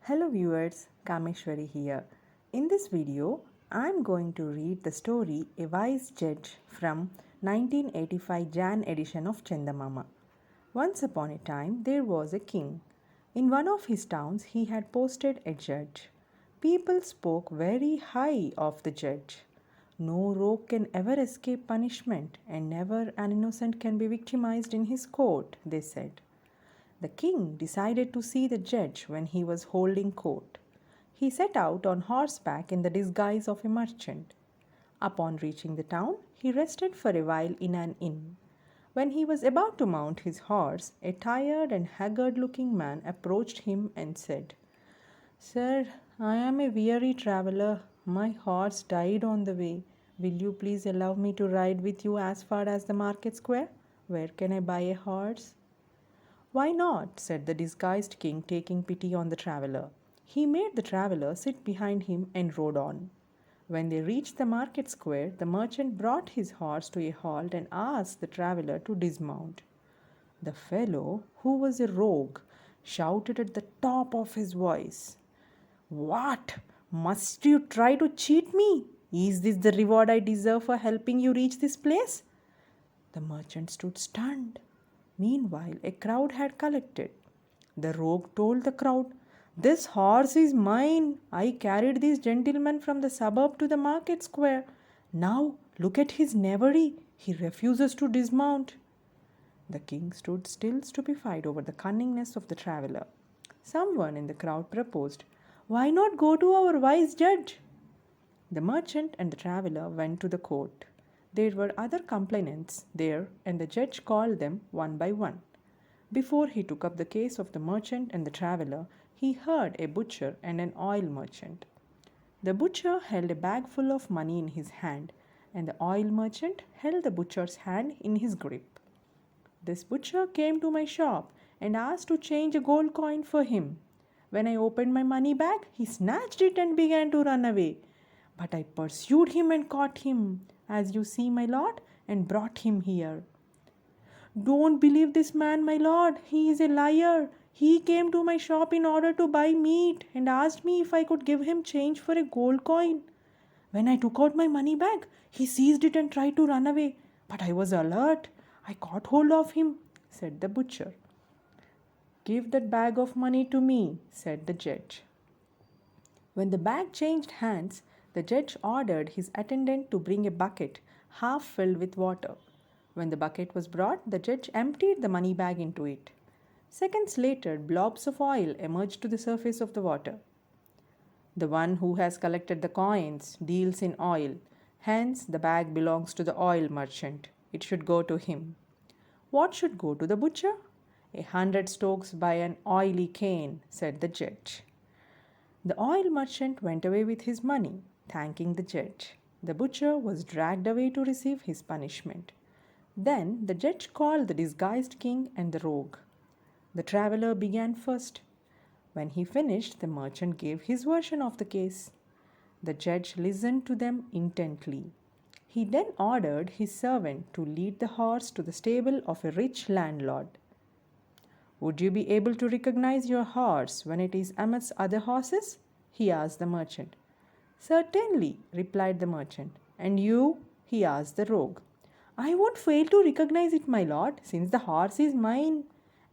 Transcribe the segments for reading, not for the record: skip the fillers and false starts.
Hello viewers, Kameshwari here. In this video, I am going to read the story A Wise Judge from 1985 Jan edition of Chandamama. Once upon a time, there was a king. In one of his towns, he had posted a judge. People spoke very high of the judge. No rogue can ever escape punishment, and never an innocent can be victimized in his court, they said. The king decided to see the judge when he was holding court. He set out on horseback in the disguise of a merchant. Upon reaching the town, he rested for a while in an inn. When he was about to mount his horse, a tired and haggard looking man approached him and said, "Sir, I am a weary traveler. My horse died on the way. Will you please allow me to ride with you as far as the market square? Where can I buy a horse?" "Why not?" said the disguised king, taking pity on the traveler. He made the traveler sit behind him and rode on. When they reached the market square, the merchant brought his horse to a halt and asked the traveler to dismount. The fellow, who was a rogue, shouted at the top of his voice, "What? Must you try to cheat me? Is this the reward I deserve for helping you reach this place?" The merchant stood stunned. Meanwhile, a crowd had collected. The rogue told the crowd, "This horse is mine. I carried this gentleman from the suburb to the market square. Now look at his knavery. He refuses to dismount." The king stood still, stupefied over the cunningness of the traveler. Someone in the crowd proposed, "Why not go to our wise judge?" The merchant and the traveler went to the court. There were other complainants there, and the judge called them one by one. Before he took up the case of the merchant and the traveler, he heard a butcher and an oil merchant. The butcher held a bag full of money in his hand, and the oil merchant held the butcher's hand in his grip. "This butcher came to my shop and asked to change a gold coin for him. When I opened my money bag, he snatched it and began to run away. But I pursued him and caught him, as you see, my lord, and brought him here." "Don't believe this man, my lord. He is a liar. He came to my shop in order to buy meat and asked me if I could give him change for a gold coin. When I took out my money bag, he seized it and tried to run away. But I was alert. I caught hold of him," said the butcher. "Give that bag of money to me," said the judge. When the bag changed hands, the judge ordered his attendant to bring a bucket half filled with water. When the bucket was brought, the judge emptied the money bag into it. Seconds later, blobs of oil emerged to the surface of the water. "The one who has collected the coins deals in oil. Hence, the bag belongs to the oil merchant. It should go to him." "What should go to the butcher?" "100 strokes by an oily cane," said the judge. The oil merchant went away with his money, thanking the judge. The butcher was dragged away to receive his punishment. Then the judge called the disguised king and the rogue. The traveler began first. When he finished, the merchant gave his version of the case. The judge listened to them intently. He then ordered his servant to lead the horse to the stable of a rich landlord. "Would you be able to recognize your horse when it is amidst other horses?" he asked the merchant. "Certainly," replied the merchant. "And you?" he asked the rogue. "I won't fail to recognize it, my lord, since the horse is mine,"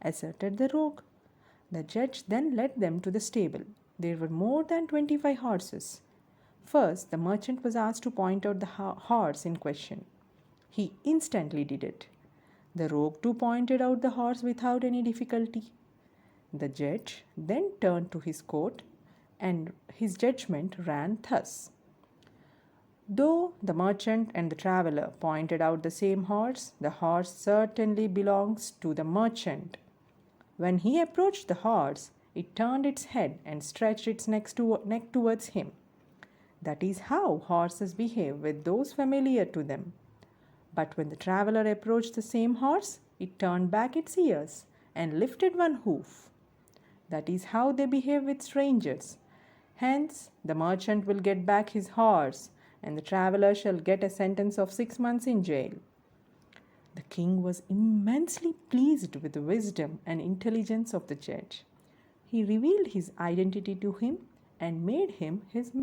asserted the rogue. The judge then led them to the stable. There were more than 25 horses. First, the merchant was asked to point out the horse in question. He instantly did it. The rogue too pointed out the horse without any difficulty. The judge then turned to his court, and his judgment ran thus. Though the merchant and the traveler pointed out the same horse, the horse certainly belongs to the merchant. When he approached the horse, it turned its head and stretched its neck towards him. That is how horses behave with those familiar to them. But when the traveler approached the same horse, it turned back its ears and lifted one hoof. That is how they behave with strangers. Hence, the merchant will get back his horse, and the traveler shall get a sentence of 6 months in jail. The king was immensely pleased with the wisdom and intelligence of the judge. he revealed his identity to him and made him his